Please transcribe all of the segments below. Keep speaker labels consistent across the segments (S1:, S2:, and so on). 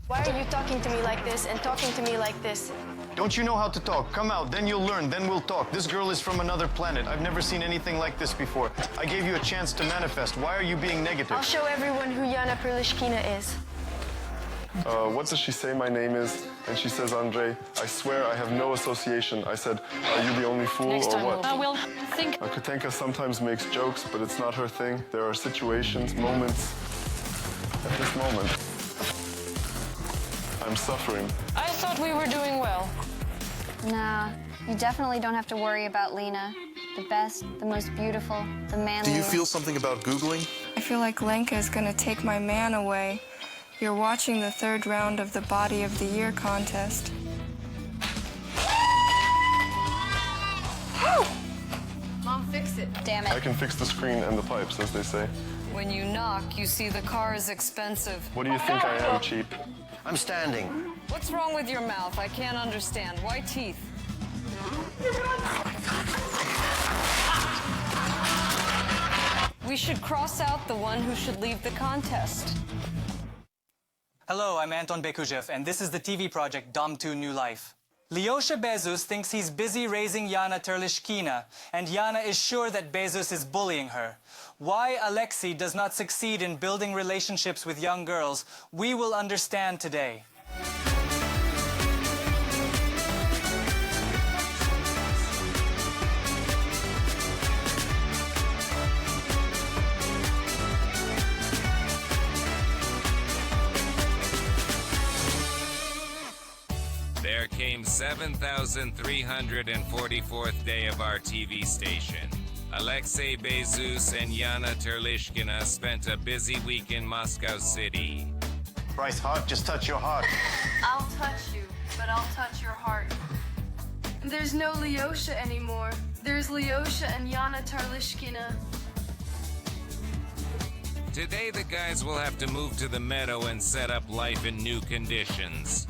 S1: Why are you talking to me like this and talking to me like this?
S2: Don't you know how to talk? Come out, then you'll learn, then we'll talk. This girl is from another planet. I've never seen anything like this before. I gave you a chance to manifest. Why are you being negative?
S1: I'll show everyone who Yana Perlishkina is.
S3: What does she say my name is? And she says, Andrei, I swear I have no association. I said, are you the only fool or what?
S1: We'll think.
S3: Katenka sometimes makes jokes, but it's not her thing. There are situations, moments. At this moment, I'm suffering.
S1: I thought we were doing well.
S4: Nah, you definitely don't have to worry about Lena. The best, the most beautiful, the manliest.
S5: Do you feel something about Googling?
S6: I feel like Lenka is gonna take my man away. You're watching the third round of the Body of the Year contest.
S7: Mom, fix it.
S4: Damn it.
S3: I can fix the screen and the pipes, as they say.
S7: When you knock, you see the car is expensive.
S3: What do you think I am, cheap?
S8: I'm standing.
S7: What's wrong with your mouth? I can't understand. Why teeth? We should cross out the one who should leave the contest.
S9: Hello, I'm Anton Bekujev, and this is the TV project Dom 2 New Life. Lesha Bezus thinks he's busy raising Yana Terlishkina, and Yana is sure that Bezus is bullying her. Why Alexei does not succeed in building relationships with young girls, we will understand today.
S10: There came 7,344th day of our TV station. Alexei Bezus and Yana Terlishkina spent a busy week in Moscow City.
S2: Bryce, heart, just touch your heart.
S6: I'll touch you, but I'll touch your heart. There's no Lyosha anymore. There's Lyosha and Yana Tarlishkina.
S10: Today the guys will have to move to the meadow and set up life in new conditions.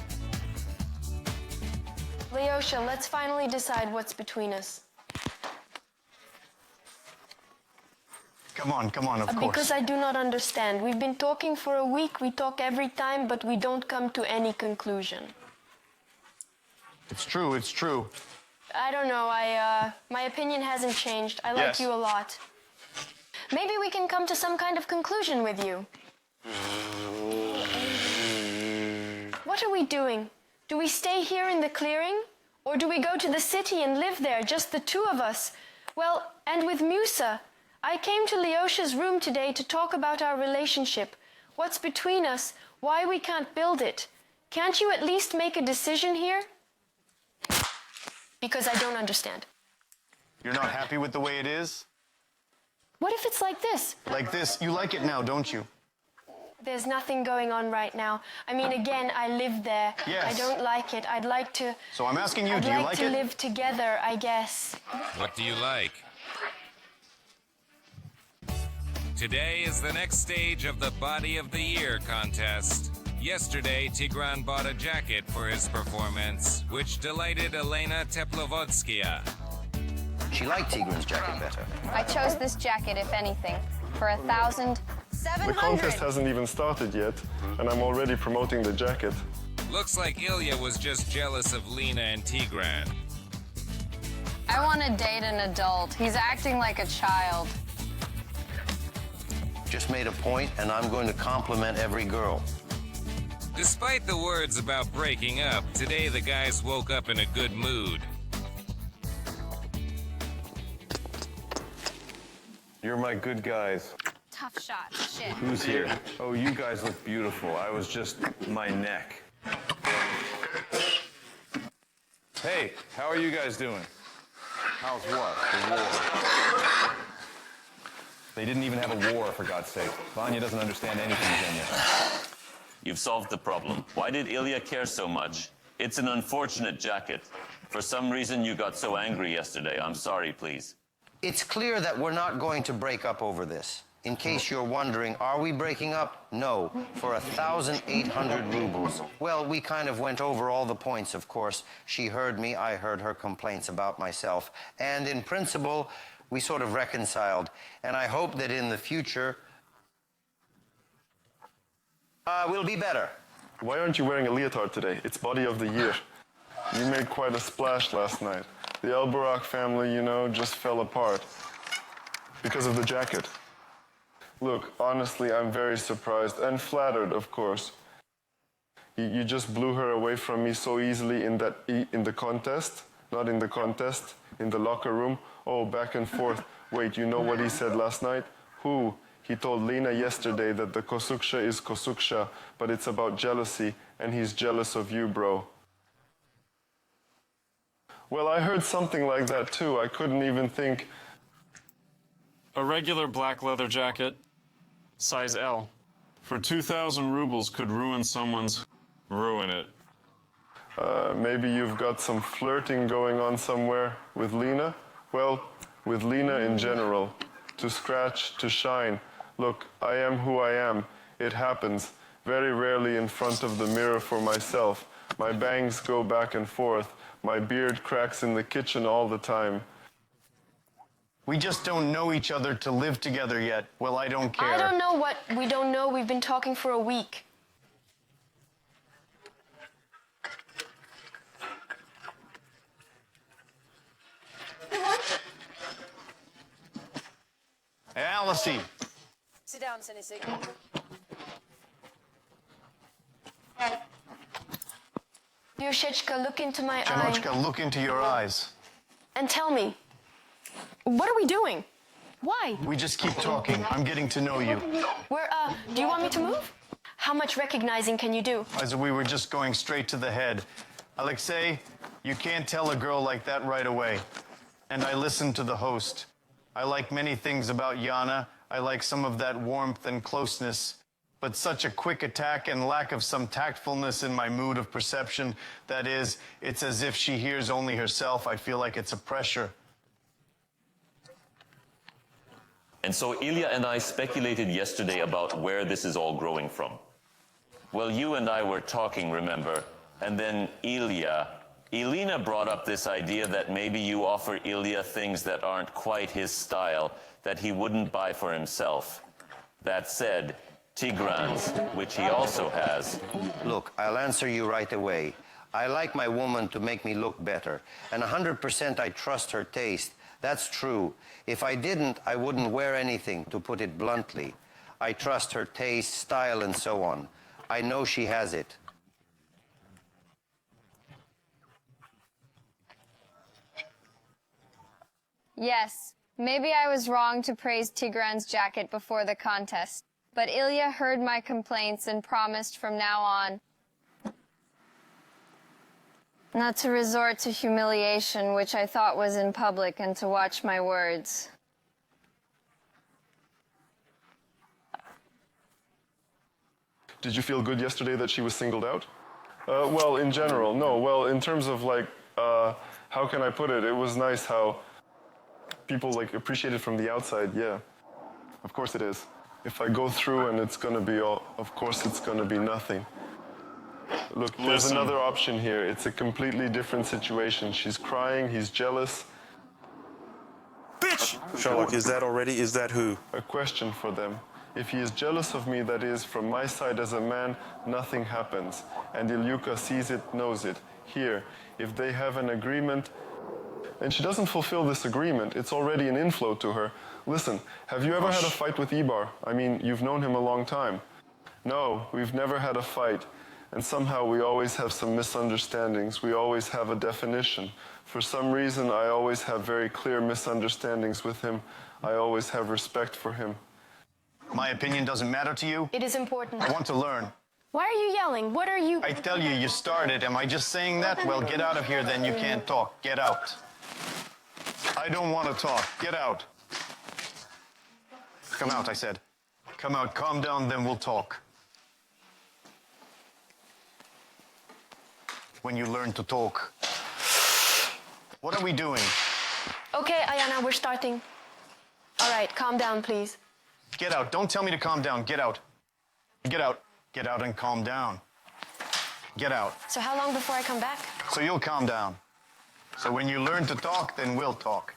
S1: Lyosha, let's finally decide what's between us.
S2: Come on, of course.
S1: Because I do not understand. We've been talking for a week, we talk every time, but we don't come to any conclusion.
S2: It's true, it's true.
S1: I don't know, my opinion hasn't changed. I like
S2: Yes.
S1: you a lot. Maybe we can come to some kind of conclusion with you. What are we doing? Do we stay here in the clearing? Or do we go to the city and live there, just the two of us? Well, and with Musa. I came to Lyosha's room today to talk about our relationship. What's between us? Why we can't build it? Can't you at least make a decision here? Because I don't understand.
S2: You're not happy with the way it is?
S1: What if it's like this?
S2: Like this, you like it now, don't you?
S1: There's nothing going on right now. I mean, again, I live there.
S2: Yes.
S1: I don't like it. I'd like to...
S2: So I'm asking you, do you like
S1: to
S2: it?
S1: live together, I guess.
S10: What do you like? Today is the next stage of the Body of the Year contest. Yesterday, Tigran bought a jacket for his performance, which delighted Elena Teplovodskaya.
S8: She liked Tigran's jacket better.
S4: I chose this jacket, if anything, for 1,700.
S3: The contest hasn't even started yet, and I'm already promoting the jacket.
S10: Looks like Ilya was just jealous of Lena and Tigran.
S4: I want to date an adult. He's acting like a child.
S8: Just made a point, and I'm going to compliment every girl.
S10: Despite the words about breaking up, today the guys woke up in a good mood.
S11: You're my good guys.
S4: Tough shot. Shit.
S11: Who's here? Oh, you guys look beautiful. I was just my neck. Hey, how are you guys doing? How's what? The war. They didn't even have a war, for God's sake. Vanya doesn't understand anything, Zhenya.
S12: You've solved the problem. Why did Ilya care so much? It's an unfortunate jacket. For some reason, you got so angry yesterday. I'm sorry, please.
S8: It's clear that we're not going to break up over this. In case you're wondering, are we breaking up? No, for 1,800 rubles. Well, we kind of went over all the points, of course. She heard me, I heard her complaints about myself. And in principle, we sort of reconciled. And I hope that in the future, we'll be better.
S3: Why aren't you wearing a leotard today? It's body of the year. You made quite a splash last night. The Elbarak family, you know, just fell apart because of the jacket. Look, honestly, I'm very surprised and flattered, of course. You just blew her away from me so easily in the contest. Not in the contest, in the locker room. Oh, back and forth. Wait, you know what he said last night? Who? He told Lena yesterday that the kosuksha is kosuksha, but it's about jealousy, and he's jealous of you, bro. Well, I heard something like that too. I couldn't even think.
S11: A regular black leather jacket, size L, for 2,000 rubles could ruin someone's... ruin it.
S3: Maybe you've got some flirting going on somewhere with Lena? Well, with Lena in general. To scratch, to shine. Look, I am who I am. It happens. Very rarely in front of the mirror for myself. My bangs go back and forth. My beard cracks in the kitchen all the time.
S2: We just don't know each other to live together yet. Well, I don't care.
S1: I don't know what we don't know. We've been talking for a week.
S2: Hey, Alice.
S7: Sit down, Senisig.
S1: Yushechka, look into my eye
S2: Janochka, look into your eyes.
S1: and tell me, what are we doing? Why?
S2: We just keep talking. I'm getting to know you.
S1: Do you want me to move? How much recognizing can you do?
S2: As we were just going straight to the head. Alexei, you can't tell a girl like that right away. And I listened to the host. I like many things about Yana. I like some of that warmth and closeness. But such a quick attack and lack of some tactfulness in my mood of perception, that is, it's as if she hears only herself. I feel like it's a pressure.
S12: And so Ilya and I speculated yesterday about where this is all growing from. Well, you and I were talking, remember, and then Elena brought up this idea that maybe you offer Ilya things that aren't quite his style, that he wouldn't buy for himself. That said, Tigran's, which he also has.
S8: Look, I'll answer you right away. I like my woman to make me look better, and 100% I trust her taste. That's true. If I didn't, I wouldn't wear anything, to put it bluntly. I trust her taste, style, and so on. I know she has it.
S4: Yes, maybe I was wrong to praise Tigran's jacket before the contest, but Ilya heard my complaints and promised from now on not to resort to humiliation, which I thought was in public, and to watch my words.
S3: Did you feel good yesterday that she was singled out? Well, in general, no. Well, in terms of how can I put it? It was nice how people appreciate it from the outside. Yeah, of course it is. If I go through and it's gonna be all, of course it's gonna be nothing. Look, there's another option here. It's a completely different situation. She's crying, he's jealous.
S11: Bitch! Sherlock, is that who?
S3: A question for them. If he is jealous of me, that is, from my side as a man, nothing happens. And Ilyuka sees it, knows it. Here, if they have an agreement, and she doesn't fulfill this agreement, it's already an inflow to her. Listen, have you ever had a fight with Ibar? I mean, you've known him a long time. No, we've never had a fight. And somehow we always have some misunderstandings. We always have a definition. For some reason, I always have very clear misunderstandings with him. I always have respect for him.
S2: My opinion doesn't matter to you?
S1: It is important.
S2: I want to learn.
S1: Why are you yelling? What are you...
S2: I tell you, you started. Am I just saying that? Well, get out of here, then you can't talk. Get out. I don't want to talk. Get out. Come out, I said. Come out, calm down, then we'll talk. When you learn to talk. What are we doing?
S1: Okay, Ayana, we're starting. All right, calm down, please.
S2: Get out. Don't tell me to calm down. Get out. Get out. Get out and calm down. Get out.
S1: So how long before I come back?
S2: So you'll calm down. So when you learn to talk, then we'll talk.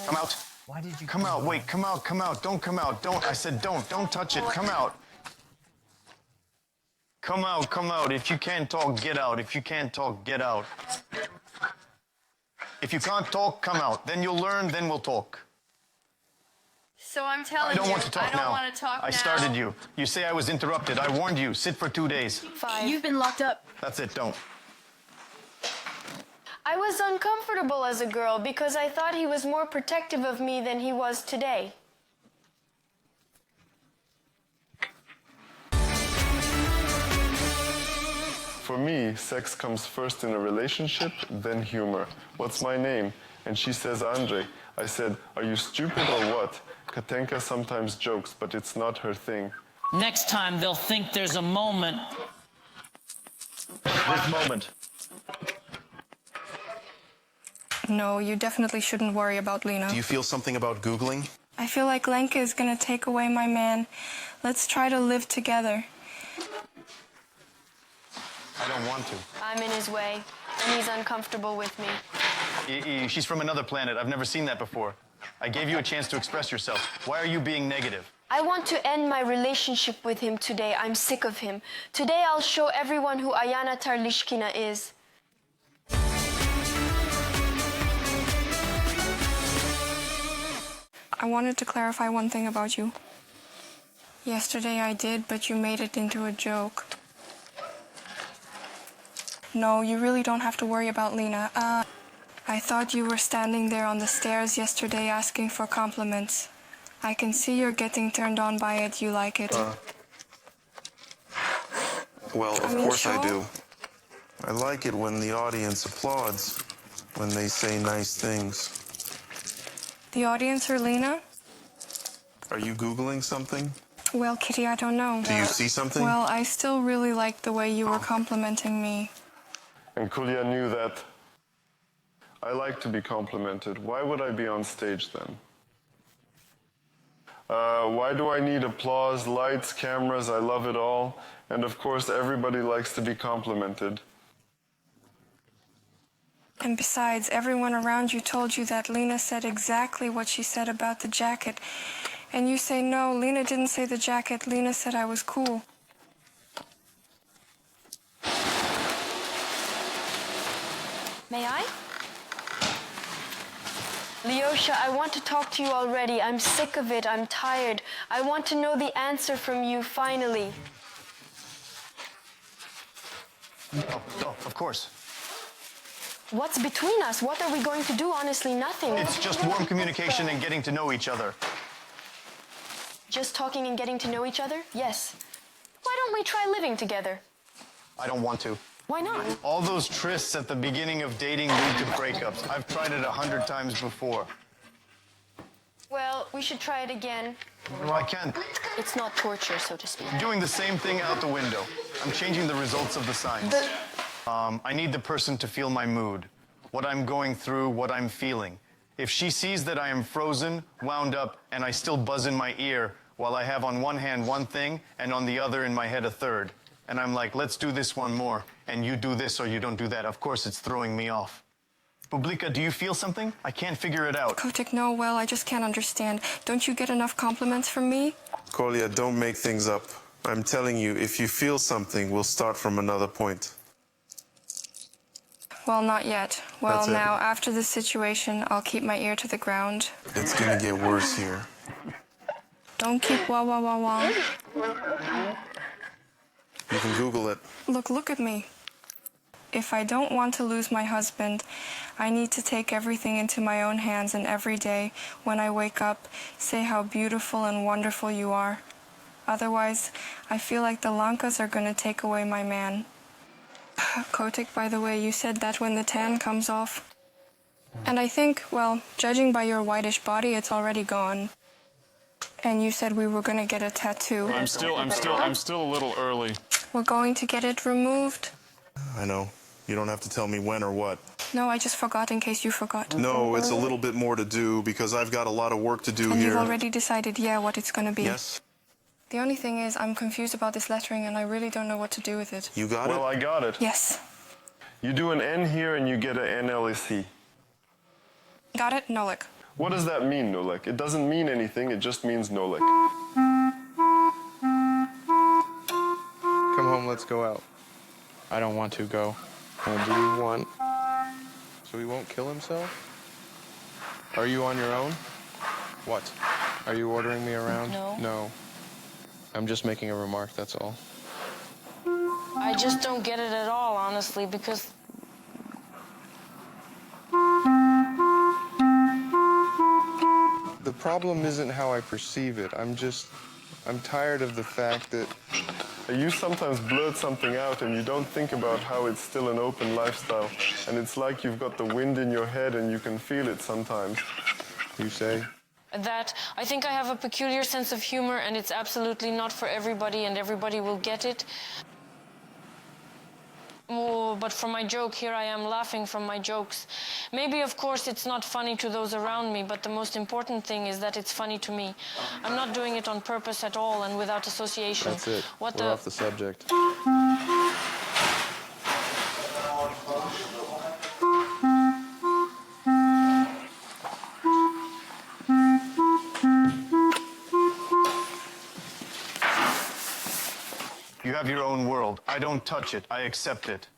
S2: Come out.
S5: Why did you
S2: come out? Wait, come out, come out. Don't come out. Don't. I said don't. Don't touch it. Come out. Come out, come out. If you can't talk, get out. If you can't talk, get out. If you can't talk, come out. Then you'll learn, then we'll talk.
S6: So I'm telling
S2: I don't
S6: you,
S2: want to talk
S6: I don't
S2: now.
S6: want to talk
S2: I
S6: now.
S2: started you. You say I was interrupted. I warned you. Sit for 2 days.
S1: 5.
S6: You've been locked up.
S2: That's it, don't.
S1: I was uncomfortable as a girl because I thought he was more protective of me than he was today.
S3: For me, sex comes first in a relationship, then humor. What's my name? And she says Andre. I said, are you stupid or what? Katenka sometimes jokes, but it's not her thing.
S5: Next time they'll think there's a moment.
S2: This moment.
S13: No, you definitely shouldn't worry about Lena.
S14: Do you feel something about Googling?
S13: I feel like Lenka is gonna take away my man. Let's try to live together.
S2: I don't want to.
S1: I'm in his way, and he's uncomfortable with me.
S2: She's from another planet. I've never seen that before. I gave you a chance to express yourself. Why are you being negative?
S1: I want to end my relationship with him today. I'm sick of him. Today I'll show everyone who Ayana Tarlishkina is.
S13: I wanted to clarify one thing about you. Yesterday I did, but you made it into a joke. No, you really don't have to worry about Lena. I thought you were standing there on the stairs yesterday asking for compliments. I can see you're getting turned on by it. You like it.
S14: Well, of
S13: I mean,
S14: course I
S13: sure.
S14: do. I like it when the audience applauds, when they say nice things.
S13: The audience or Lena?
S14: Are you Googling something?
S13: Well, Kitty, I don't know.
S14: Do you see something?
S13: Well, I still really liked the way you were complimenting me.
S3: And Kulya knew that. I like to be complimented. Why would I be on stage then? Why do I need applause, lights, cameras? I love it all. And of course, everybody likes to be complimented.
S13: And besides, everyone around you told you that Lena said exactly what she said about the jacket. And you say, no, Lena didn't say the jacket. Lena said I was cool.
S1: May I? Lyosha, I want to talk to you already. I'm sick of it. I'm tired. I want to know the answer from you, finally.
S2: Oh, of course.
S1: What's between us? What are we going to do? Honestly, nothing.
S2: It's just warm communication and getting to know each other.
S1: Just talking and getting to know each other? Yes. Why don't we try living together?
S2: I don't want to.
S1: Why not?
S2: All those trysts at the beginning of dating lead to breakups. I've tried it 100 times before.
S1: Well, we should try it again.
S2: No, I can't.
S1: It's not torture, so to speak.
S2: I'm doing the same thing out the window. I'm changing the results of the signs. I need the person to feel my mood, what I'm going through, what I'm feeling. If she sees that I am frozen, wound up, and I still buzz in my ear while I have on one hand one thing and on the other in my head a third, and I'm like, let's do this one more, and you do this or you don't do that, of course it's throwing me off. Publika, do you feel something? I can't figure it out.
S13: Kotik, no, well, I just can't understand. Don't you get enough compliments from me?
S14: Kolya, don't make things up. I'm telling you, if you feel something, we'll start from another point.
S13: Well, not yet. Well,
S14: That's it.
S13: now, after this situation, I'll keep my ear to the ground.
S14: It's gonna get worse here.
S13: Don't keep wah wah wah wah.
S14: You can Google it.
S13: Look at me. If I don't want to lose my husband, I need to take everything into my own hands and every day, when I wake up, say how beautiful and wonderful you are. Otherwise, I feel like the Lankas are going to take away my man. Kotik, by the way, you said that when the tan comes off. And I think, well, judging by your whitish body, it's already gone. And you said we were going to get a tattoo.
S11: I'm still a little early.
S13: We're going to get it removed?
S14: I know. You don't have to tell me when or what.
S13: No, I just forgot in case you forgot.
S14: No, it's a little bit more to do because I've got a lot of work to do
S13: And
S14: here.
S13: you've already decided, yeah, what it's going to be.
S14: Yes.
S13: The only thing is, I'm confused about this lettering and I really don't know what to do with it.
S14: You got it?
S3: Well, I got it.
S13: Yes.
S3: You do an N here and you get an NLEC.
S13: Got it? Nolik.
S3: What does that mean, Nolek? It doesn't mean anything, it just means Nolek.
S14: Come home, let's
S15: let's go out. I don't want to go. Do you want... So he won't kill himself? Are you on your own? What? Are you ordering me around?
S7: No.
S15: No. I'm just making a remark, that's all.
S7: I just don't get it at all, honestly, because
S15: the problem isn't how I perceive it. I'm tired of the fact that
S3: you sometimes blurt something out and you don't think about how it's still an open lifestyle. And it's like you've got the wind in your head and you can feel it sometimes.
S15: you say.
S7: that I think I have a peculiar sense of humor, and it's absolutely not for everybody, and everybody will get it. Oh, but for my joke, here I am laughing from my jokes. Maybe, of course, it's not funny to those around me, but the most important thing is that it's funny to me. I'm not doing it on purpose at all and without association.
S15: That's it. We're off the subject.
S2: You have your own world. I don't touch it. I accept it.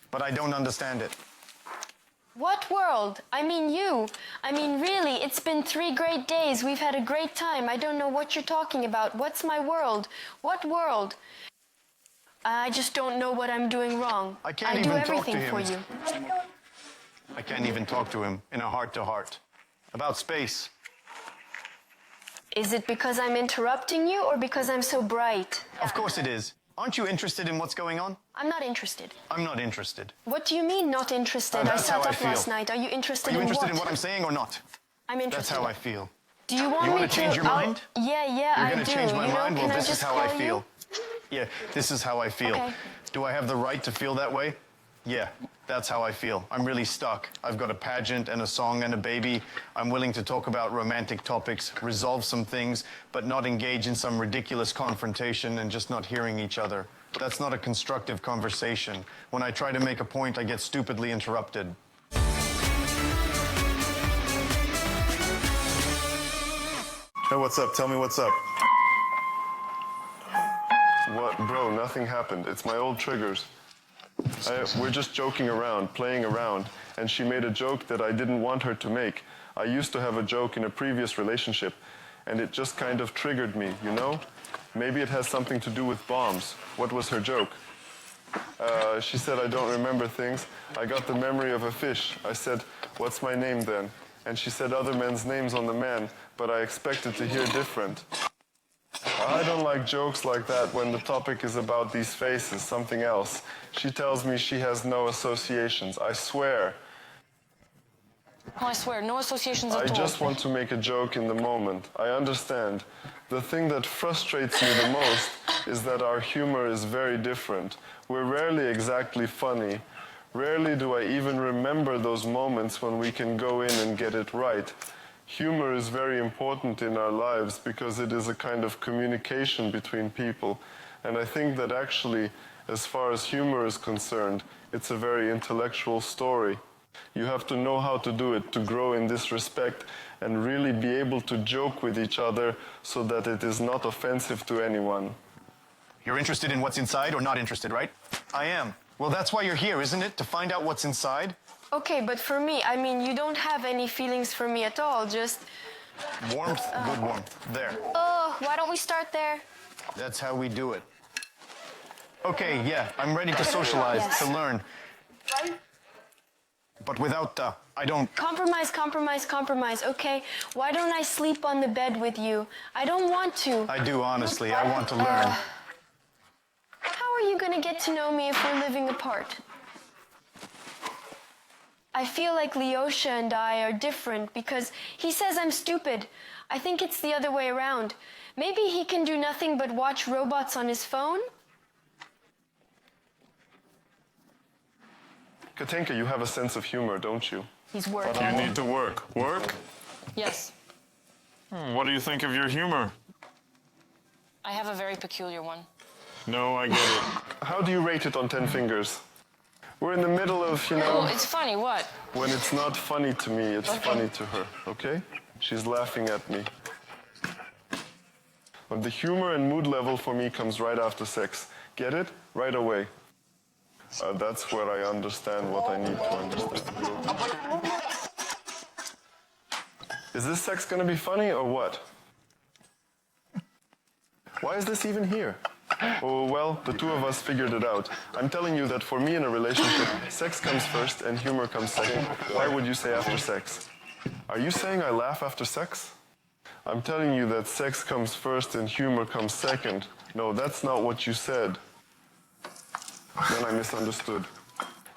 S2: But I don't understand it.
S1: What world? I mean you. I mean really, it's been 3 great days. We've had a great time. I don't know what you're talking about. What's my world? What world? I just don't know what I'm doing wrong.
S2: I can't
S1: do
S2: even talk to
S1: everything
S2: him.
S1: for you.
S2: I can't even talk to him in a heart-to-heart. About space.
S1: Is it because I'm interrupting you or because I'm so bright?
S2: Of course it is. Aren't you interested in what's going on?
S1: I'm not interested.
S2: I'm not interested.
S1: What do you mean not interested? I
S2: That's how
S1: sat
S2: I
S1: up
S2: feel.
S1: last night. Are you interested
S2: Are you
S1: in
S2: interested
S1: what?
S2: in what I'm saying or not?
S1: I'm interested.
S2: That's how I feel.
S1: Do you want
S2: You
S1: me
S2: want to change your mind?
S1: Yeah,
S2: You're
S1: I
S2: going
S1: do.
S2: to change my
S1: you know,
S2: mind? Well,
S1: can
S2: this
S1: I
S2: is
S1: just
S2: how I
S1: call
S2: feel.
S1: you?
S2: Yeah, this is how I feel.
S1: Okay.
S2: Do I have the right to feel that way? Yeah, that's how I feel. I'm really stuck. I've got a pageant and a song and a baby. I'm willing to talk about romantic topics, resolve some things, but not engage in some ridiculous confrontation and just not hearing each other. That's not a constructive conversation. When I try to make a point, I get stupidly interrupted.
S14: Hey, what's up? Tell me what's up.
S3: What? Bro, nothing happened. It's my old triggers. We're just joking around, playing around, and she made a joke that I didn't want her to make. I used to have a joke in a previous relationship, and it just kind of triggered me, you know? Maybe it has something to do with bombs. What was her joke? She said, I don't remember things. I got the memory of a fish. I said, what's my name then? And she said other men's names on the man, but I expected to hear different. I don't like jokes like that when the topic is about these faces, something else. She tells me she has no associations. I swear.
S7: Oh, I swear, no associations at all.
S3: I just want to make a joke in the moment. I understand. The thing that frustrates me the most is that our humor is very different. We're rarely exactly funny. Rarely do I even remember those moments when we can go in and get it right. Humor is very important in our lives because it is a kind of communication between people. And I think that actually, as far as humor is concerned, it's a very intellectual story. You have to know how to do it to grow in this respect and really be able to joke with each other so that it is not offensive to anyone.
S2: You're interested in what's inside or not interested, right? I am. Well, that's why you're here, isn't it? To find out what's inside?
S1: Okay, but for me, I mean, you don't have any feelings for me at all, just...
S2: Warmth, good warmth. There.
S1: Oh, why don't we start there?
S2: That's how we do it. Okay, yeah, I'm ready to socialize,
S1: Yes.
S2: to learn. But without I don't...
S1: Compromise, okay? Why don't I sleep on the bed with you? I don't want to.
S2: I do, honestly. I want to learn.
S1: How are you gonna get to know me if we're living apart? I feel like Lyosha and I are different because he says I'm stupid. I think it's the other way around. Maybe he can do nothing but watch robots on his phone?
S3: Katenka, you have a sense of humor, don't you?
S1: He's working.
S11: You need to work. Work?
S7: Yes,
S11: What do you think of your humor?
S7: I have a very peculiar one.
S11: No, I get it.
S3: How do you rate it on 10 fingers? We're in the middle of, you know...
S7: Oh, it's funny, what?
S3: When it's not funny to me, it's funny to her, okay? She's laughing at me. But the humor and mood level for me comes right after sex. Get it? Right away. That's where I understand what I need to understand. Is this sex gonna be funny or what? Why is this even here? Oh, well, the two of us figured it out. I'm telling you that for me in a relationship, sex comes first and humor comes second. Why would you say after sex? Are you saying I laugh after sex? I'm telling you that sex comes first and humor comes second. No, that's not what you said. Then I misunderstood.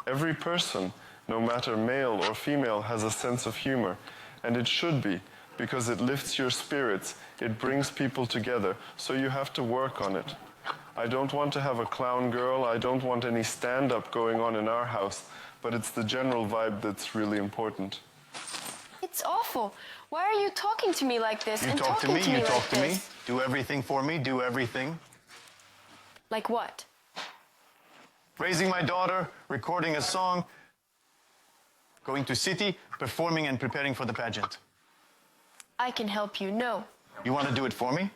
S3: Every person, no matter male or female, has a sense of humor. And it should be, because it lifts your spirits. It brings people together. So you have to work on it. I don't want to have a clown girl. I don't want any stand-up going on in our house. But it's the general vibe that's really important.
S1: It's awful. Why are you talking to me like this?
S2: You
S1: and
S2: talk to
S1: talking
S2: me, you
S1: like
S2: talk to me.
S1: this?
S2: Do everything for me, do everything.
S1: Like what?
S2: Raising my daughter, recording a song, going to city, performing and preparing for the pageant.
S1: I can help you. No.
S2: You want to do it for me?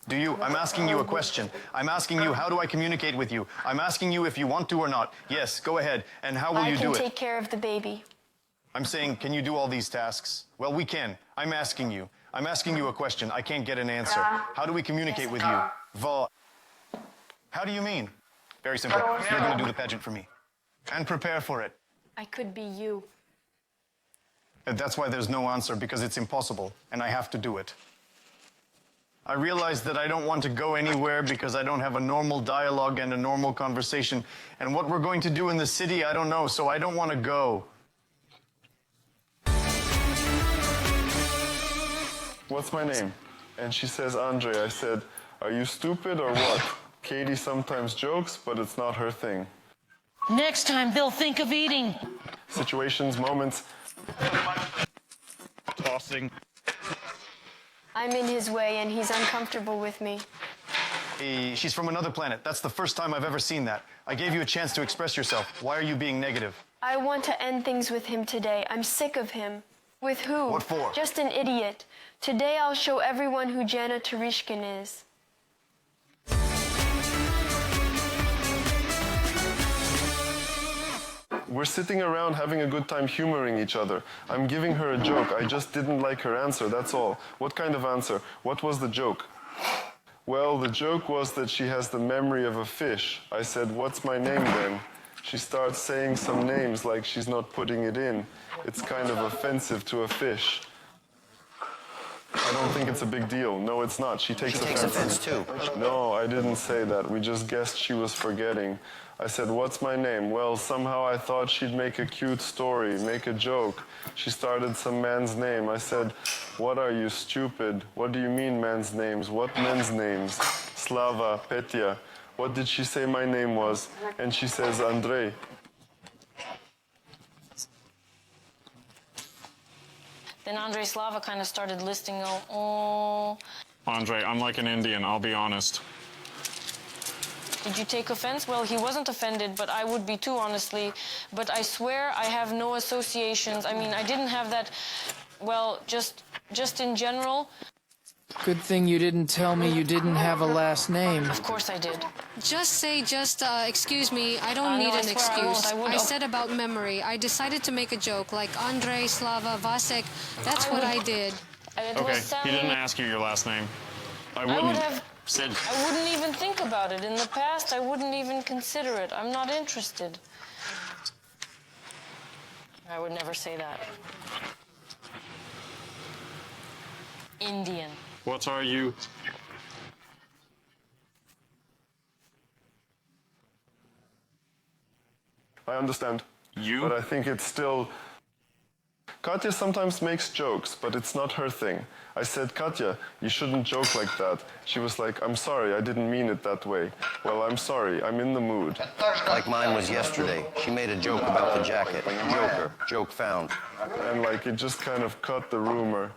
S2: Do you? I'm asking you a question. I'm asking you, how do I communicate with you? I'm asking you if you want to or not. Yes, go ahead. And how will you do
S1: I
S2: it?
S1: can take care of the baby.
S2: I'm saying, can you do all these tasks? Well, we can. I'm asking you. I'm asking you a question. I can't get an answer. How do we communicate with you? How do you mean? Very simple. You're going to do the pageant for me. And prepare for it.
S1: I could be you.
S2: And that's why there's no answer, because it's impossible, and I have to do it. I realize that I don't want to go anywhere because I don't have a normal dialogue and a normal conversation. And what we're going to do in the city, I don't know, so I don't want to go.
S3: What's my name? And she says, Andre. I said, are you stupid or what? Katie sometimes jokes, but it's not her thing.
S5: Next time, they'll think of eating.
S3: Situations, moments.
S2: Tossing.
S1: I'm in his way and he's uncomfortable with me.
S2: She's from another planet. That's the first time I've ever seen that. I gave you a chance to express yourself. Why are you being negative?
S1: I want to end things with him today. I'm sick of him. With who?
S2: What for?
S1: Just an idiot. Today I'll show everyone who Jana Tereshkin is.
S3: We're sitting around having a good time humoring each other. I'm giving her a joke. I just didn't like her answer, that's all. What kind of answer? What was the joke? Well, the joke was that she has the memory of a fish. I said, what's my name then? She starts saying some names like she's not putting it in. It's kind of offensive to a fish. I don't think it's a big deal. No, it's not. She takes offense
S8: too.
S3: No, I didn't say that. We just guessed she was forgetting. I said, what's my name? Well, somehow I thought she'd make a cute story, make a joke. She started some man's name. I said, what are you, stupid? What do you mean man's names? What men's names? Slava, Petya. What did she say my name was? And she says, Andrei.
S7: Then Andre Slava kind of started listing, oh.
S11: Andre, I'm like an Indian, I'll be honest.
S7: Did you take offense? Well, he wasn't offended, but I would be too, honestly. But I swear I have no associations. I mean, I didn't have that, well, just in general.
S16: Good thing you didn't tell me you didn't have a last name.
S7: Of course I did.
S17: Just excuse me, I don't need an excuse. I said about memory. I decided to make a joke, like Andre, Slava, Vasek. That's what I did.
S11: Okay, he didn't ask you your last name. I wouldn't
S7: even think about it. In the past, I wouldn't even consider it. I'm not interested. I would never say that. Indian.
S11: What are you?
S3: I understand.
S11: You?
S3: But I think it's still... Katya sometimes makes jokes, but it's not her thing. I said, Katya, you shouldn't joke like that. She was like, I'm sorry, I didn't mean it that way. Well, I'm sorry, I'm in the mood.
S8: Like mine was yesterday. She made a joke about the jacket. Joker. Joke found.
S3: And like, it just kind of cut the rumor.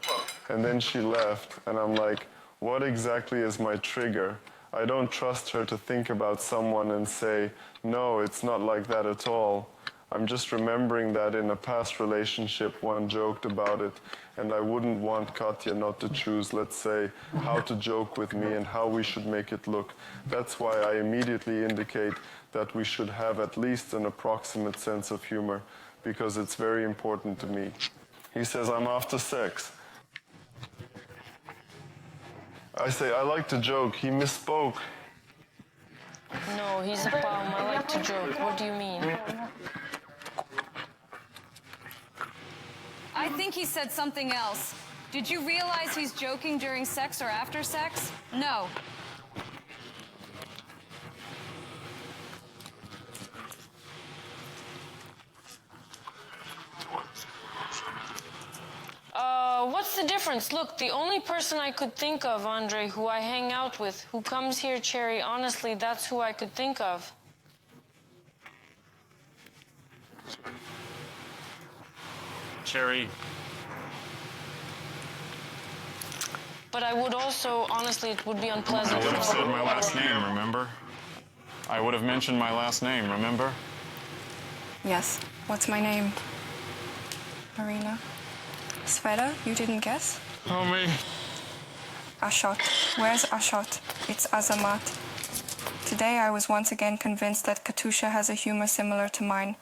S3: And then she left, and I'm like, what exactly is my trigger? I don't trust her to think about someone and say, no, it's not like that at all. I'm just remembering that in a past relationship, one joked about it, and I wouldn't want Katya not to choose, let's say, how to joke with me and how we should make it look. That's why I immediately indicate that we should have at least an approximate sense of humor, because it's very important to me. He says, I'm after sex. I say, I like to joke. He misspoke.
S7: No, he's a palm. I like to joke. What do you mean?
S4: I think he said something else. Did you realize he's joking during sex or after sex? No.
S7: What's the difference? Look, the only person I could think of, Andre, who I hang out with, who comes here, Cherry, honestly, that's who I could think of.
S11: Cherry.
S7: But I would also, honestly, it would be unpleasant.
S11: I would have said my last name, remember? I would have mentioned my last name, remember?
S13: Yes. What's my name? Marina. Sveta, you didn't guess?
S11: Oh, me.
S13: Ashot. Where's Ashot? It's Azamat. Today I was once again convinced that Katusha has a humor similar to mine.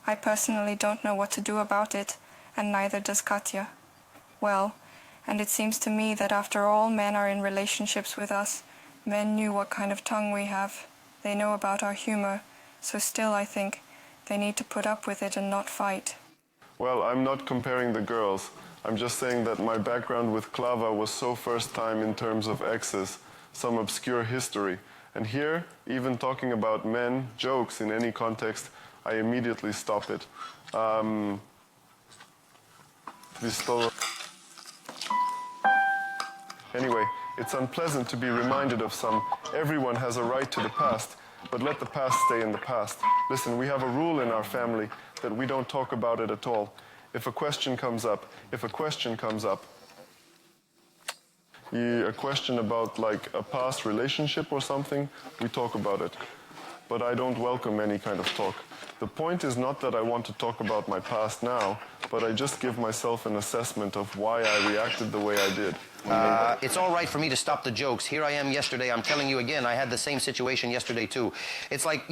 S13: I personally don't know what to do about it, and neither does Katya. Well, and it seems to me that after all men are in relationships with us, men knew what kind of tongue we have. They know about our humor, so still I think they need to put up with it and not fight.
S3: Well, I'm not comparing the girls. I'm just saying that my background with Klava was so first time in terms of exes, some obscure history. And here, even talking about men, jokes in any context, I immediately stop it. Anyway, it's unpleasant to be reminded of some. Everyone has a right to the past, but let the past stay in the past. Listen, we have a rule in our family that we don't talk about it at all. If a question comes up, a question about like a past relationship or something, we talk about it. But I don't welcome any kind of talk. The point is not that I want to talk about my past now, but I just give myself an assessment of why I reacted the way I did.
S8: It's all right for me to stop the jokes. Here I am yesterday. I'm telling you again, I had the same situation yesterday too. It's like,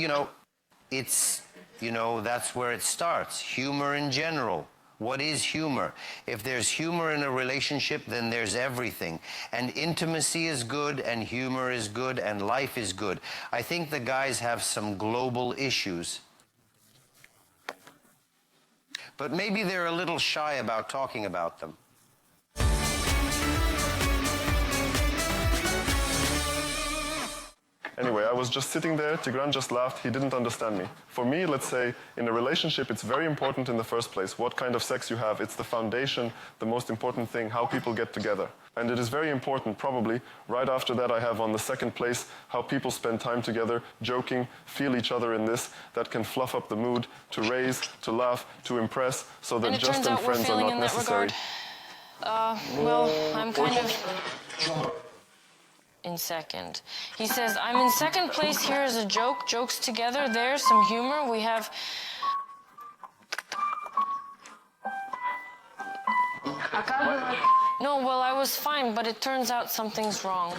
S8: that's where it starts. Humor in general. What is humor? If there's humor in a relationship, then there's everything. And intimacy is good, and humor is good, and life is good. I think the guys have some global issues. But maybe they're a little shy about talking about them.
S3: Anyway, I was just sitting there, Tigran just laughed, he didn't understand me. For me, let's say, in a relationship, it's very important in the first place what kind of sex you have. It's the foundation, the most important thing, how people get together. And it is very important, probably, right after that I have on the second place how people spend time together, joking, feel each other in this, that can fluff up the mood, to raise, to laugh, to impress, so that just and friends are not necessary.
S7: Well, I'm kind of in second. He says, I'm in second place here as a joke. Jokes together. There's some humor. We have... No, well, I was fine, but it turns out something's wrong.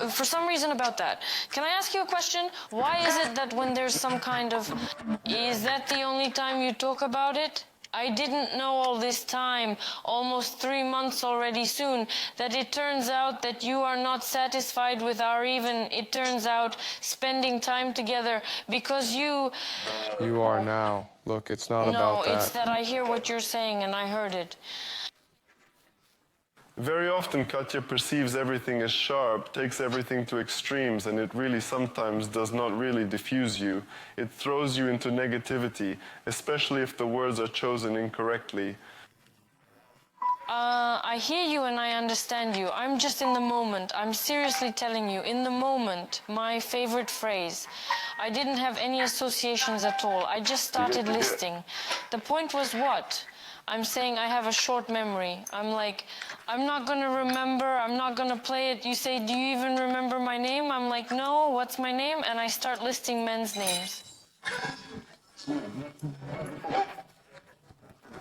S7: For some reason about that. Can I ask you a question? Why is it that when there's some kind of... Is that the only time you talk about it? I didn't know all this time, almost 3 months already soon, that it turns out that you are not satisfied with our even, it turns out, spending time together because you...
S15: You are now. Look, it's not about that.
S7: No, it's that I hear what you're saying and I heard it.
S3: Very often Katya perceives everything as sharp, takes everything to extremes, and it really sometimes does not really diffuse you. It throws you into negativity, especially if the words are chosen incorrectly.
S7: I hear you and I understand you. I'm just in the moment. I'm seriously telling you, in the moment, my favorite phrase. I didn't have any associations at all. I just started listing. The point was what? I'm saying I have a short memory. I'm like, I'm not gonna remember, I'm not gonna play it. You say, do you even remember my name? I'm like, no, what's my name? And I start listing men's names.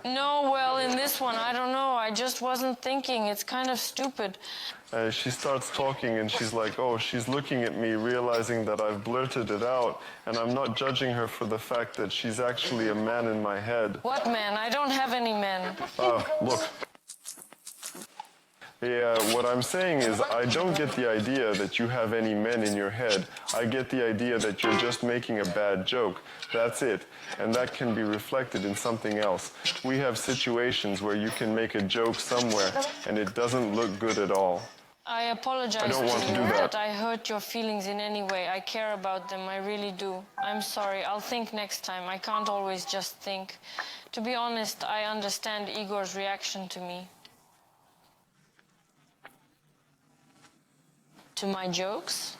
S7: No, well, in this one, I don't know. I just wasn't thinking. It's kind of stupid.
S3: She starts talking and she's like, oh, she's looking at me, realizing that I've blurted it out, and I'm not judging her for the fact that she's actually a man in my head.
S7: What man? I don't have any men.
S3: Look. Yeah, what I'm saying is I don't get the idea that you have any men in your head. I get the idea that you're just making a bad joke. That's it. And that can be reflected in something else. We have situations where you can make a joke somewhere and it doesn't look good at all.
S7: I apologize
S3: I don't want to
S7: you
S3: do that.
S7: I hurt your feelings in any way. I care about them, I really do. I'm sorry, I'll think next time. I can't always just think. To be honest, I understand Igor's reaction to me. To my jokes?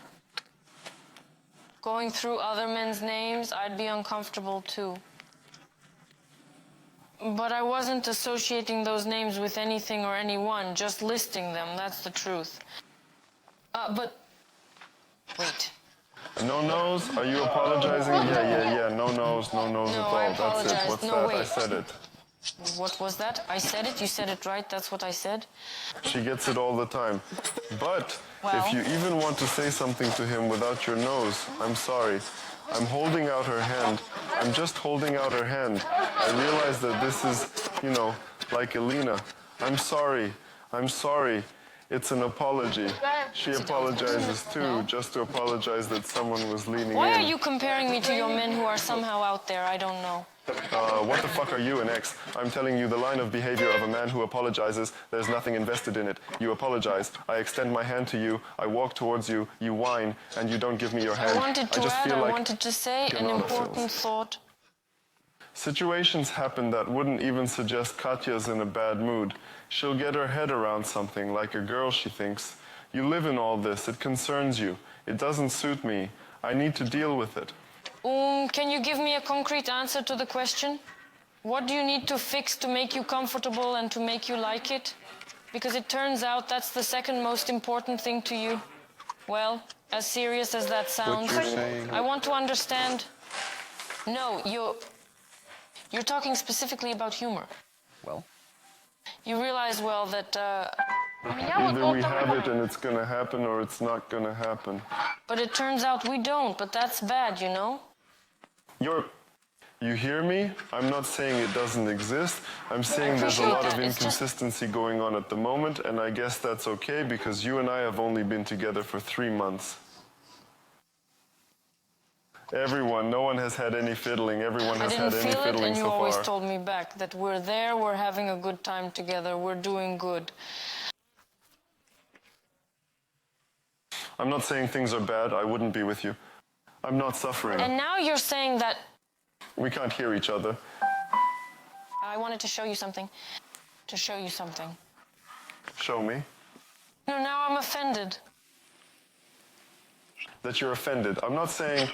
S7: Going through other men's names, I'd be uncomfortable too. But I wasn't associating those names with anything or anyone, just listing them, that's the truth. But, wait.
S3: No nose? Are you apologizing? Yeah. No nose at all.
S7: I
S3: That's it.
S7: apologize.
S3: What's
S7: No,
S3: that?
S7: wait.
S3: I said it.
S7: What was that? I said it? You said it right? That's what I said?
S3: She gets it all the time. But if you even want to say something to him without your nose, I'm sorry. I'm holding out her hand. I'm just holding out her hand. I realize that this is, like Elena. I'm sorry. It's an apology. She apologizes too, just to apologize that someone was leaning in.
S7: Why are you comparing me to your men who are somehow out there? I don't know.
S3: What the fuck are you, an ex? I'm telling you the line of behavior of a man who apologizes. There's nothing invested in it. You apologize. I extend my hand to you. I walk towards you. You whine, and you don't give me your hand.
S7: I wanted to say an important thought.
S3: Situations happen that wouldn't even suggest Katya's in a bad mood. She'll get her head around something, like a girl, she thinks. You live in all this. It concerns you. It doesn't suit me. I need to deal with it.
S7: Can you give me a concrete answer to the question? What do you need to fix to make you comfortable and to make you like it? Because it turns out that's the second most important thing to you. Well, as serious as that sounds, I want to understand. No, you're talking specifically about humor.
S8: Well?
S7: You realize, well, that...
S3: Either we have it and it's gonna happen or it's not gonna happen.
S7: But it turns out we don't, but that's bad, you know?
S3: You hear me? I'm not saying it doesn't exist. I'm saying there's a lot of inconsistency going on at the moment, and I guess that's okay because you and I have only been together for 3 months. Everyone, no one has had any fiddling. Everyone has had any fiddling so far.
S7: I didn't feel it, and you always told me back that we're there, we're having a good time together, we're doing good.
S3: I'm not saying things are bad. I wouldn't be with you. I'm not suffering.
S7: And now you're saying that...
S3: We can't hear each other.
S7: I wanted to show you something.
S3: Show me.
S7: No, now I'm offended.
S3: That you're offended. I'm not saying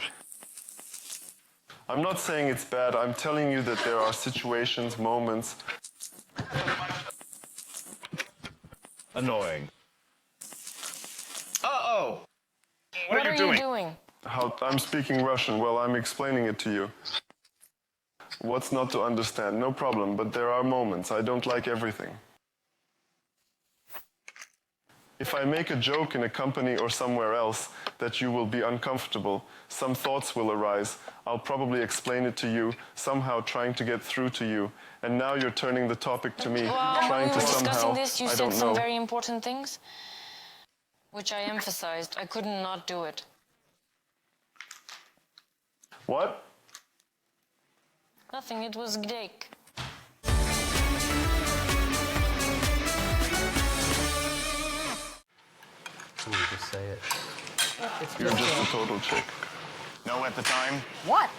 S3: it's bad. I'm telling you that there are situations, moments.
S18: Annoying. Uh-oh.
S7: What are you doing?
S3: I'm speaking Russian. Well, I'm explaining it to you. What's not to understand? No problem, but there are moments. I don't like everything. If I make a joke in a company or somewhere else that you will be uncomfortable, some thoughts will arise. I'll probably explain it to you, somehow trying to get through to you. And now you're turning the topic to me, trying to somehow,
S7: discussing this, you
S3: I
S7: said
S3: don't
S7: some
S3: know.
S7: very important things, which I emphasized. I couldn't not do it.
S3: What?
S7: Nothing, it was Gdake.
S2: Ooh, just say it.
S3: You're just a total chick.
S2: No, at the time.
S19: What?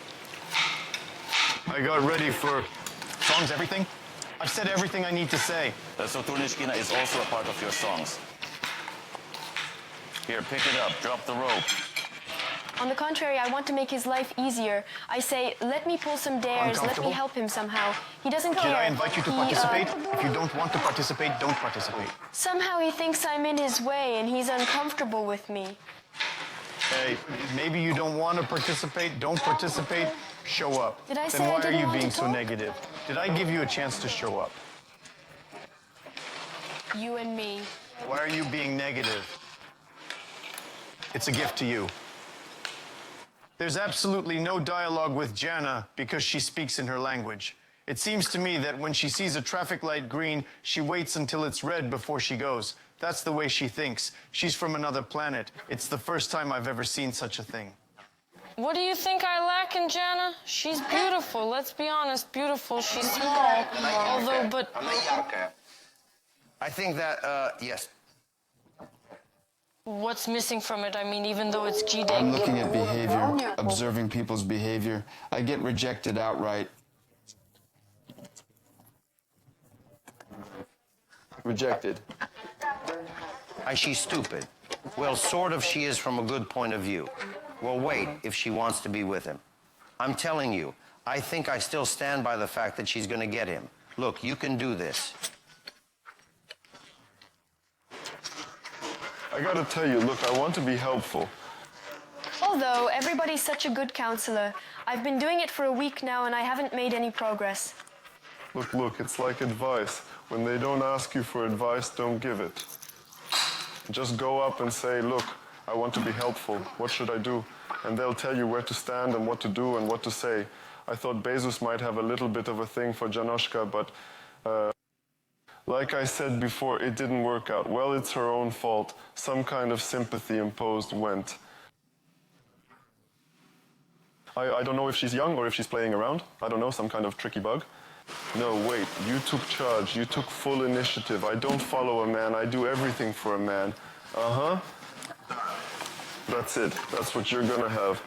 S2: I got ready for songs, everything. I've said everything I need to say.
S12: So Turlishkina is also a part of your songs. Here, pick it up, drop the rope.
S1: On the contrary, I want to make his life easier. I say, let me pull some dares, let me help him somehow. He doesn't care.
S2: Did I invite you to participate? If you don't want to participate, don't participate.
S1: Somehow he thinks I'm in his way and he's uncomfortable with me.
S2: Hey, maybe you don't want to participate. Don't participate. Show up.
S1: Did I say
S2: Then
S1: I
S2: why are
S1: didn't
S2: you
S1: want
S2: being
S1: to
S2: so
S1: talk?
S2: negative? Did I give you a chance to show up?
S1: You and me.
S2: Why are you being negative? It's a gift to you. There's absolutely no dialogue with Jana because she speaks in her language. It seems to me that when she sees a traffic light green, she waits until it's red before she goes. That's the way she thinks. She's from another planet. It's the first time I've ever seen such a thing.
S7: What do you think I lack in Jana? She's beautiful, let's be honest, beautiful. She's small, although, but...
S8: I think that, yes.
S7: What's missing from it? I mean, even though it's G-Day.
S18: I'm looking at behavior, observing people's behavior. I get rejected outright. Rejected.
S8: She's stupid. Well, sort of she is from a good point of view. Well, wait, if she wants to be with him. I'm telling you, I think I still stand by the fact that she's gonna get him. Look, you can do this.
S3: I gotta tell you, look, I want to be helpful.
S1: Although everybody's such a good counselor, I've been doing it for a week now and I haven't made any progress.
S3: Look, it's like advice. When they don't ask you for advice, don't give it. Just go up and say, look, I want to be helpful. What should I do? And they'll tell you where to stand and what to do and what to say. I thought Bezus might have a little bit of a thing for Janoshka, but like I said before, it didn't work out. Well, it's her own fault. Some kind of sympathy imposed went. I don't know if she's young or if she's playing around. I don't know, some kind of tricky bug. No, wait, you took charge. You took full initiative. I don't follow a man. I do everything for a man. Uh-huh. That's it. That's what you're gonna have.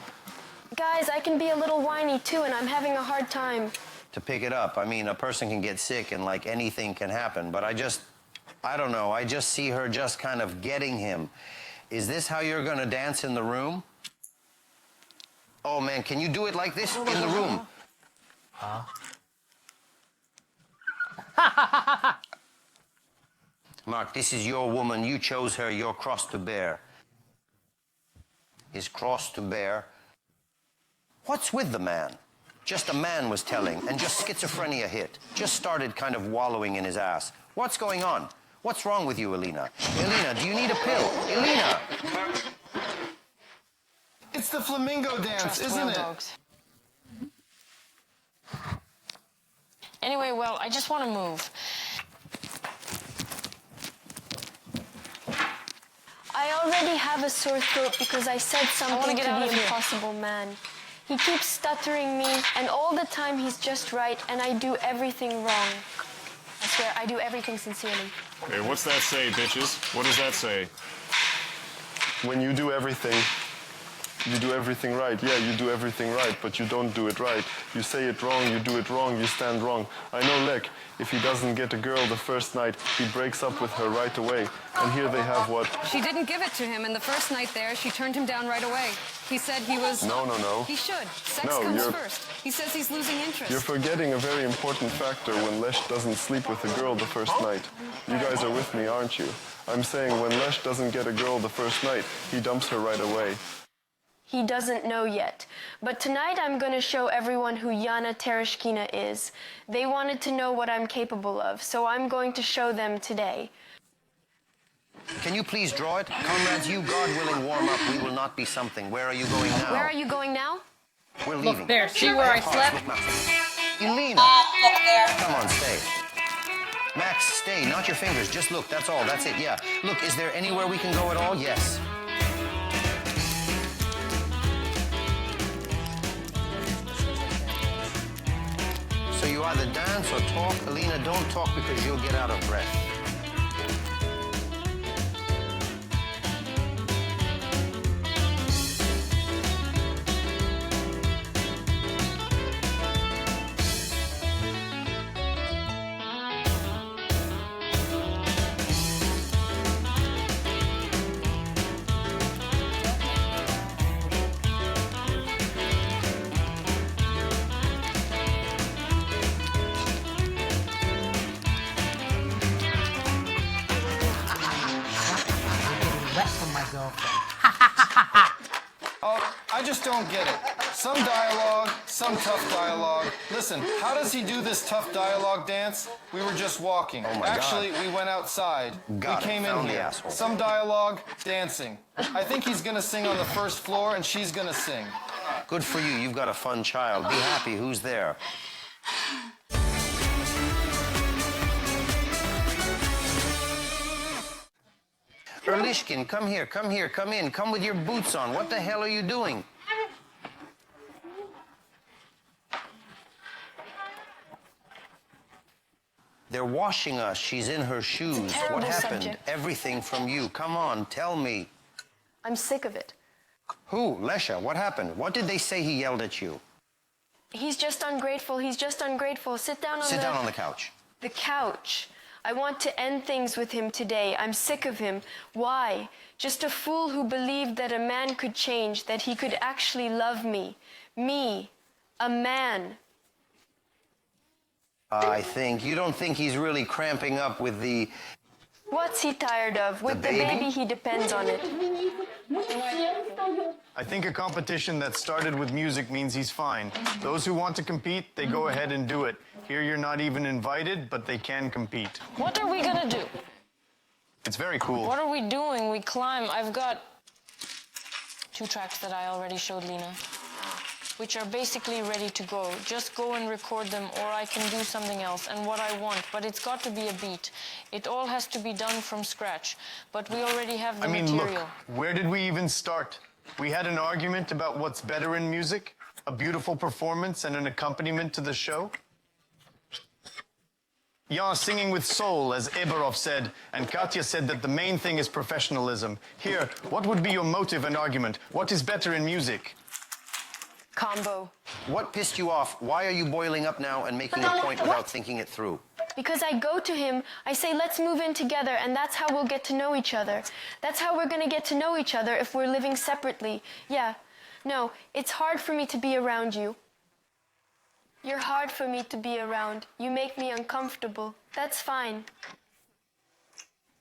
S1: Guys, I can be a little whiny too and I'm having a hard time.
S8: To pick it up, I mean, a person can get sick and like anything can happen, but I don't know, I just see her just kind of getting him. Is this how you're gonna dance in the room? Oh man, can you do it like this in the room? Huh? Mark, this is your woman. You chose her. Your cross to bear. His cross to bear. What's with the man? Just a man was telling, and just schizophrenia hit. Just started kind of wallowing in his ass. What's going on? What's wrong with you, Elena? Elena, do you need a pill? Elena!
S18: It's the flamingo dance, isn't it?
S7: Dogs. Anyway, well, I just want to move.
S1: I already have a sore throat because I said something
S7: get
S1: to
S7: out
S1: the
S7: of here.
S1: impossible man. He keeps stuttering me, and all the time he's just right, and I do everything wrong. I swear, I do everything sincerely.
S11: Hey, what's that say, bitches? What does that say?
S3: When you do everything right. Yeah, you do everything right, but you don't do it right. You say it wrong, you do it wrong, you stand wrong. I know Lek, if he doesn't get a girl the first night, he breaks up with her right away. And here they have what?
S19: She didn't give it to him, and the first night there, she turned him down right away. He said he was...
S3: No.
S19: He should. Sex
S3: No,
S19: comes
S3: you're-
S19: first. He says he's losing interest.
S3: You're forgetting a very important factor when Lesh doesn't sleep with a girl the first night. You guys are with me, aren't you? I'm saying when Lesh doesn't get a girl the first night, he dumps her right away.
S1: He doesn't know yet. But tonight I'm going to show everyone who Yana Tereshkina is. They wanted to know what I'm capable of, so I'm going to show them today.
S8: Can you please draw it? Comrades, you, God willing, warm up. We will not be something. Where are you going now?
S1: Where are you going now?
S8: We're leaving.
S5: Look there, see where I slept?
S8: Elena!
S5: Look there.
S8: Come on, stay. Max, stay. Not your fingers. Just look. That's all. That's it. Yeah. Look, is there anywhere we can go at all? Yes. So you either dance or talk. Elena, don't talk because you'll get out of breath.
S5: Wet from my girlfriend.
S20: Oh, I just don't get it. Some dialogue, some tough dialogue. Listen, how does he do this tough dialogue dance? We were just walking.
S8: Oh my
S20: Actually,
S8: God.
S20: we went outside.
S8: Got
S20: we
S8: it.
S20: came in
S8: Found the
S20: here.
S8: asshole.
S20: Some dialogue, dancing. I think he's gonna sing on the first floor and she's gonna sing.
S8: Good for you. You've got a fun child. Be happy. Who's there? Erlishkin, come here, come here, come in. Come with your boots on. What the hell are you doing? They're washing us. She's in her shoes.
S1: terrible
S8: What happened?
S1: subject.
S8: Everything from you. Come on, tell me.
S1: I'm sick of it.
S8: Who? Lesha, what happened? What did they say he yelled at you?
S1: He's just ungrateful. He's just ungrateful. Sit down on
S8: the couch.
S1: The couch. I want to end things with him today. I'm sick of him. Why? Just a fool who believed that a man could change, that he could actually love me. Me, a man.
S8: You don't think he's really cramping up with the...
S1: What's he tired of? With the baby, he depends on it.
S2: I think a competition that started with music means he's fine. Those who want to compete, they go ahead and do it. Here you're not even invited, but they can compete.
S7: What are we gonna do?
S2: It's very cool.
S7: What are we doing? We climb. I've got 2 tracks that I already showed Lena, which are basically ready to go. Just go and record them, or I can do something else, and what I want. But it's got to be a beat. It all has to be done from scratch. But we already have the material.
S2: Look, where did we even start? We had an argument about what's better in music, a beautiful performance and an accompaniment to the show. Jan singing with soul, as Eberov said, and Katya said that the main thing is professionalism. Here, what would be your motive and argument? What is better in music?
S1: Combo.
S8: What pissed you off? Why are you boiling up now and making a point without thinking it through?
S1: Because I go to him, I say, let's move in together, and that's how we'll get to know each other. That's how we're gonna get to know each other if we're living separately. Yeah, no, it's hard for me to be around you. You're hard for me to be around. You make me uncomfortable. That's fine.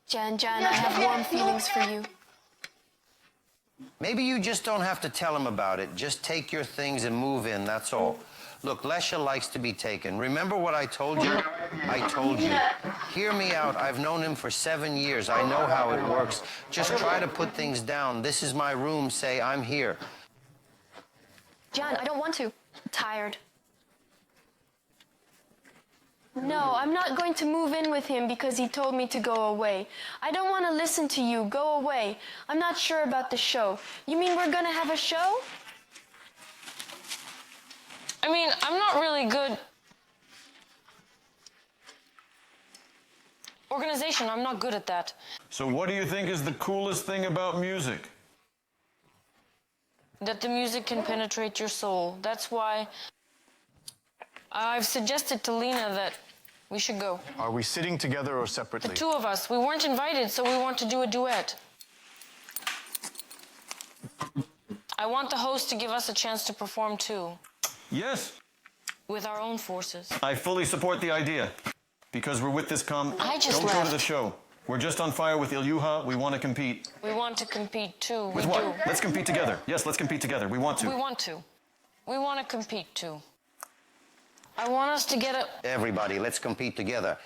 S1: Jan, I have warm feelings for you.
S8: Maybe you just don't have to tell him about it. Just take your things and move in, that's all. Look, Lesha likes to be taken. Remember what I told you? I told you. Hear me out. I've known him for 7 years. I know how it works. Just try to put things down. This is my room. Say, I'm here.
S1: Jan, I don't want to. I'm tired. No, I'm not going to move in with him because he told me to go away. I don't want to listen to you. Go away. I'm not sure about the show. You mean we're going to have a show?
S7: I mean, I'm not really good. Organization, I'm not good at that.
S11: So what do you think is the coolest thing about music?
S7: That the music can penetrate your soul. That's why I've suggested to Lena that we should go.
S2: Are we sitting together or
S7: The
S2: separately?
S7: 2 of us. We weren't invited, so we want to do a duet. I want the host to give us a chance to perform too.
S11: Yes.
S7: With our own forces.
S11: I fully support the idea. Because we're with this
S7: I just
S11: Don't go to
S7: left.
S11: the show. We're just on fire with Ilyuha. We want to compete.
S7: We want to compete too.
S11: With
S7: we
S11: what?
S7: do.
S11: Let's compete together. Yes, let's compete together. We want to.
S7: We want to. We want to compete too. I want us to get a...
S8: Everybody, let's compete together.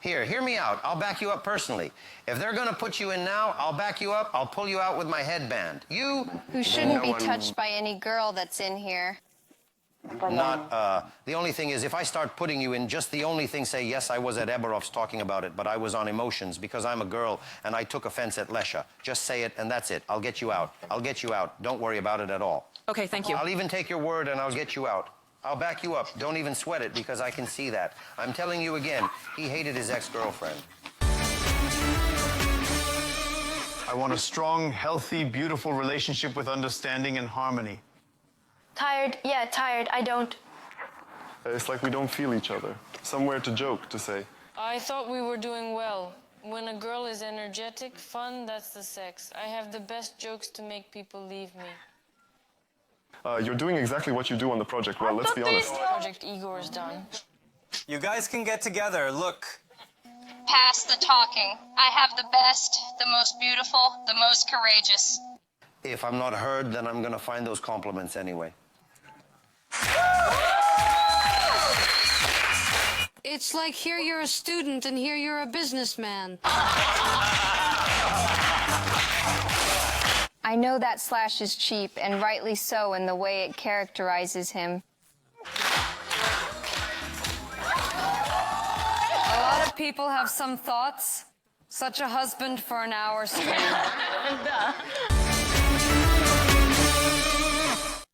S8: Here, hear me out. I'll back you up personally. If they're going to put you in now, I'll back you up. I'll pull you out with my headband. You...
S4: Who shouldn't be touched by any girl that's in here.
S8: The only thing is, if I start putting you in, just the only thing say, yes, I was at Eberov's talking about it, but I was on emotions because I'm a girl and I took offense at Lesha. Just say it and that's it. I'll get you out. I'll get you out. Don't worry about it at all.
S5: Okay, thank you.
S8: I'll even take your word and I'll get you out. I'll back you up. Don't even sweat it because I can see that. I'm telling you again, he hated his ex-girlfriend.
S2: I want a strong, healthy, beautiful relationship with understanding and harmony.
S1: Tired? Yeah, tired. I don't.
S3: It's like we don't feel each other. Somewhere to joke, to say.
S7: I thought we were doing well. When a girl is energetic, fun, that's the sex. I have the best jokes to make people leave me.
S3: You're doing exactly what you do on the project. Well, let's be honest.
S7: Project Igor is done.
S9: You guys can get together. Look.
S4: Pass the talking. I have the best, the most beautiful, the most courageous.
S8: If I'm not heard, then I'm gonna find those compliments anyway.
S17: It's like here you're a student and here you're a businessman.
S4: I know that slash is cheap, and rightly so in the way it characterizes him.
S19: A lot of people have some thoughts. Such a husband for an hour straight.